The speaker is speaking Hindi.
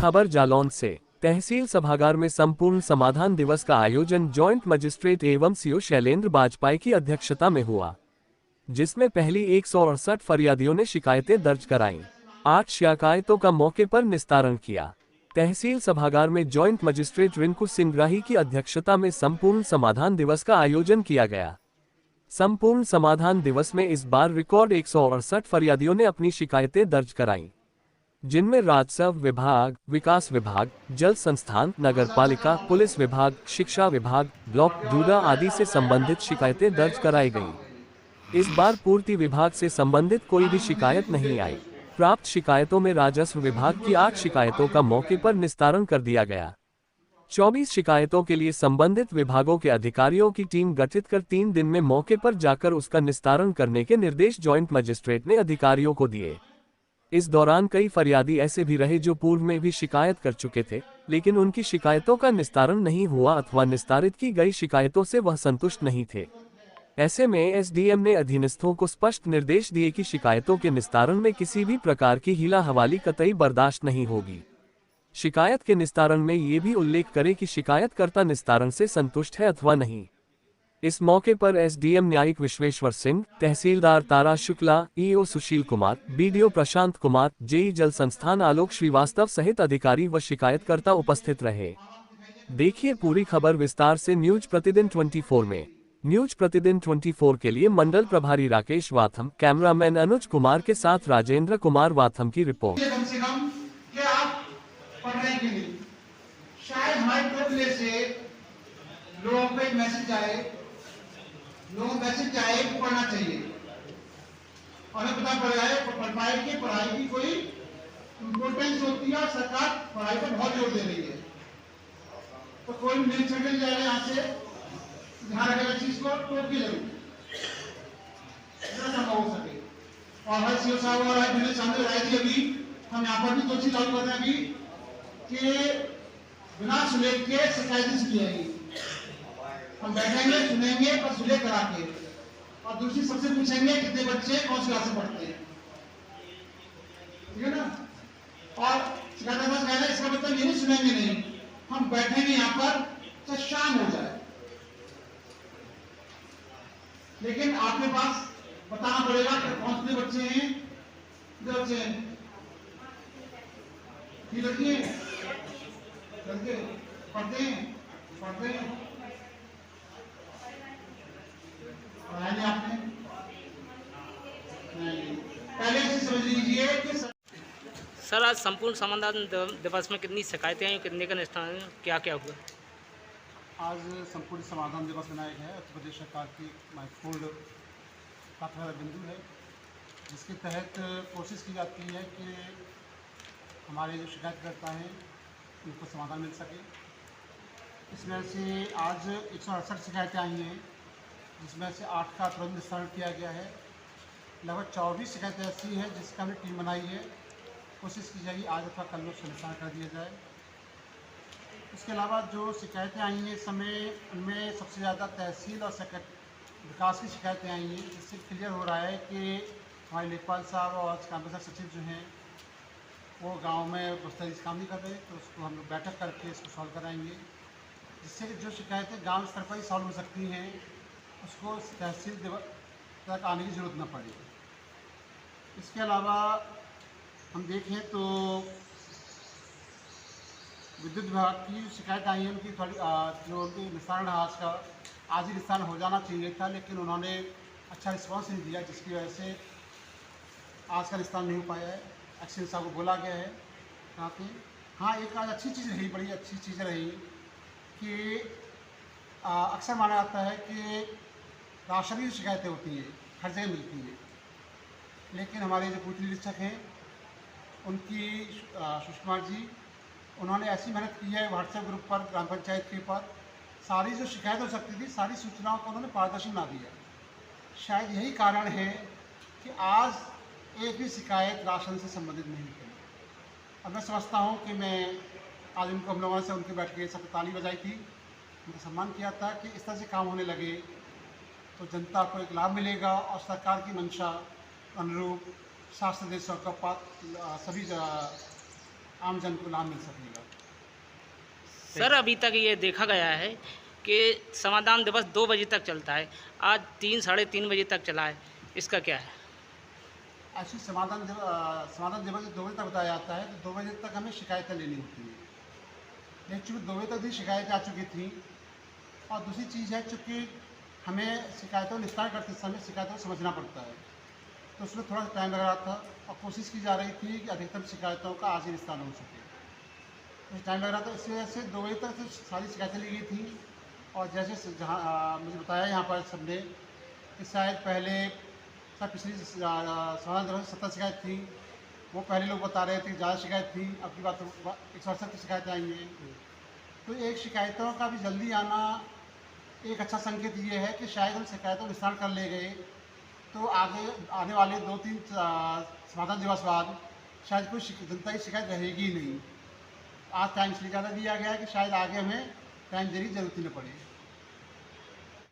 खबर जालौन से। तहसील सभागार में संपूर्ण समाधान दिवस का आयोजन जॉइंट मजिस्ट्रेट एवं सीओ शैलेंद्र बाजपाई की अध्यक्षता में हुआ, जिसमें पहली 168 फरियादियों ने शिकायतें दर्ज कराईं। 8 शिकायतों का मौके पर निस्तारण किया। तहसील सभागार में जॉइंट मजिस्ट्रेट रिंकू सिंग्राही की अध्यक्षता में संपूर्ण समाधान दिवस का आयोजन किया गया। संपूर्ण समाधान दिवस में इस बार रिकॉर्ड 168 फरियादियों ने अपनी शिकायतें दर्ज कराईं, जिनमें राजस्व विभाग, विकास विभाग, जल संस्थान, नगरपालिका, पुलिस विभाग, शिक्षा विभाग, ब्लॉक डूडा आदि से संबंधित शिकायतें दर्ज कराई गईं। इस बार पूर्ति विभाग से संबंधित कोई भी शिकायत नहीं आई। प्राप्त शिकायतों में राजस्व विभाग की 8 शिकायतों का मौके पर निस्तारण कर दिया गया। 24 शिकायतों के लिए संबंधित विभागों के अधिकारियों की टीम गठित कर 3 दिन में मौके पर जाकर उसका निस्तारण करने के निर्देश जॉइंट मजिस्ट्रेट ने अधिकारियों को दिए। इस दौरान कई फरियादी ऐसे भी रहे जो पूर्व में भी शिकायत कर चुके थे, लेकिन उनकी शिकायतों का निस्तारण नहीं हुआ अथवा निस्तारित की गई शिकायतों से वह संतुष्ट नहीं थे। ऐसे में एसडीएम ने अधीनस्थों को स्पष्ट निर्देश दिए कि शिकायतों के निस्तारण में किसी भी प्रकार की हीला हवाली कतई बर्दाश्त नहीं होगी। शिकायत के निस्तारण में ये भी उल्लेख करें कि शिकायतकर्ता निस्तारण से संतुष्ट है अथवा नहीं। इस मौके पर एसडीएम न्यायिक विश्वेश्वर सिंह, तहसीलदार तारा Shukla, EO Sushil Kumar, BDO Prashant Kumar, JEE जल संस्थान आलोक श्रीवास्तव सहित अधिकारी व शिकायतकर्ता उपस्थित रहे। देखिए पूरी खबर विस्तार से न्यूज प्रतिदिन 24 में। न्यूज प्रतिदिन 24 के लिए मंडल प्रभारी राकेश वाथम, कैमरामैन अनुज कुमार के साथ राजेंद्र कुमार वाथम की रिपोर्ट। कम से कम क्या आप पढ़ रहे हैं कि नहीं? शायद हमारे टोटले से लोगों को एक मैसेज आए, पढ़ना चाहिए और हमें पता पड़ जाए कि पढ़ाई की कोई इम्पोर्टेंस होती है और सरकार पढ़ाई पर बहुत जोर दे रही है। तो कोई मिल सकते जाएगा यहाँ से ध्यान रखेगा चीज को टोकी जरूर संभव हो सके। और हर सीओ साहब और मेरे सामने राय थी अभी, हम यहाँ पर भी दो चीज लागू कर रहे हैं अभी कि बिना सुलेख के शिकायतें सुनी जाएगी। हम बैठेंगे, सुनेंगे और सुलेख करा के, और दूसरी सबसे पूछेंगे कितने बच्चे कौन सी क्लास में पढ़ते हैं, ठीक है ना। और शिकायत कहना इसका मतलब ये नहीं सुनेंगे नहीं, हम बैठेंगे यहाँ पर तो शाम हो जाए, लेकिन आपके पास बताना पड़ेगा कि कौन से बच्चे हैं, कितने बच्चे हैं, लड़की है, लड़के पढ़ते हैं पढ़ाया आपने नहीं, पहले से समझ लीजिए कि सर आज संपूर्ण समाधान दिवस में कितनी शिकायतें आई, कितने का निस्तारण, क्या क्या हुआ? आज संपूर्ण समाधान दिवस मनाया गया है। उत्तर प्रदेश सरकार की महत्वपूर्ण प्राथमिकता बिंदु है, जिसके तहत कोशिश की जाती है कि हमारे जो शिकायतकर्ता हैं उनको समाधान मिल सके। इसमें से आज 168 शिकायतें आई हैं, जिसमें से 8 का तुरंत निस्तारण किया गया है। लगभग 24 शिकायतें ऐसी हैं जिसका हमने टीम बनाई है, कोशिश की जाएगी आज अथवा कल में उसका निस्तारण कर दिया जाए। इसके अलावा जो शिकायतें आई हैं इस समय, उनमें सबसे ज़्यादा तहसील और विकास की शिकायतें आई हैं, जिससे क्लियर हो रहा है कि हमारे लेखपाल साहब और कामकाज सचिव जो हैं वो गांव में मुस्तैदी काम नहीं कर रहे, तो उसको हम लोग बैठक करके इसको सॉल्व कराएंगे, जिससे जो शिकायतें गांव स्तर पर ही सॉल्व हो सकती हैं उसको तहसील तक आने की ज़रूरत न पड़े। इसके अलावा हम देखें तो विद्युत विभाग की शिकायत आई है, उनकी थोड़ी जो उनकी निस्तारण आज ही निस्तारण हो जाना चाहिए था, लेकिन उन्होंने अच्छा रिस्पांस नहीं दिया, जिसकी वजह से आज का निस्तारण नहीं हो पाया है। एक्शन साहब को बोला गया है काफ़ी। हाँ, एक आज अच्छी चीज़ रही, बड़ी अच्छी चीज़ रही कि अक्सर माना जाता है कि राशन की शिकायतें होती हैं हर जगह मिलती है, लेकिन हमारे जो पूर्ति निरीक्षक हैं उनकी सुषमा जी, उन्होंने ऐसी मेहनत की है व्हाट्सएप ग्रुप पर, ग्राम पंचायत के पर सारी जो शिकायत हो सकती थी सारी सूचनाओं को उन्होंने पारदर्शी बना दिया। शायद यही कारण है कि आज एक भी शिकायत राशन से संबंधित नहीं थी। अब मैं समझता हूँ कि मैं आज उनको, हम लोगों से उनके बैठ के सब ताली बजाई थी, उनका सम्मान किया था कि इस तरह से काम होने लगे तो जनता को एक लाभ मिलेगा और सरकार की मंशा अनुरूप शास्त्र देशों का सभी आम जन को लाभ मिल सकेगा। सर अभी तक ये देखा गया है कि समाधान दिवस 2 बजे तक चलता है, आज 3 साढ़े 3 बजे तक चला है, इसका क्या है? ऐसी समाधान दिवस 2 बजे तक बताया जाता है, तो 2 बजे तक हमें शिकायतें लेनी होती हैं। लेकिन चूँकि 2 बजे तक भी शिकायतें आ चुकी थी, और दूसरी चीज़ है चूँकि हमें शिकायतों निस्तार करते समय शिकायतों को समझना पड़ता है, तो उसमें थोड़ा टाइम लग रहा था और कोशिश की जा रही थी कि अधिकतम शिकायतों का आज ही निस्तारण हो सके। तो टाइम लग रहा था, इसी वजह से 2 बजे तक तो सारी शिकायतें ली गई थी। और जैसे जहाँ मुझे बताया यहाँ पर सबने कि शायद पहले पिछली समाधान दिवस 70 शिकायत थी, वो पहले लोग बता रहे थे कि ज़्यादा शिकायत थी, अब की बात 168 की शिकायतें आई हैं। तो एक शिकायतों का भी जल्दी आना एक अच्छा संकेत ये है कि शायद हम शिकायतों निस्तारण कर ले गए तो आगे आने वाले 2-3 समाधान दिवस बाद शायद कोई जनता की शिकायत रहेगी ही नहीं। आज टाइम इसलिए ज़्यादा दिया गया है कि शायद आगे हमें टाइम देने की जरूरत ही न पड़े।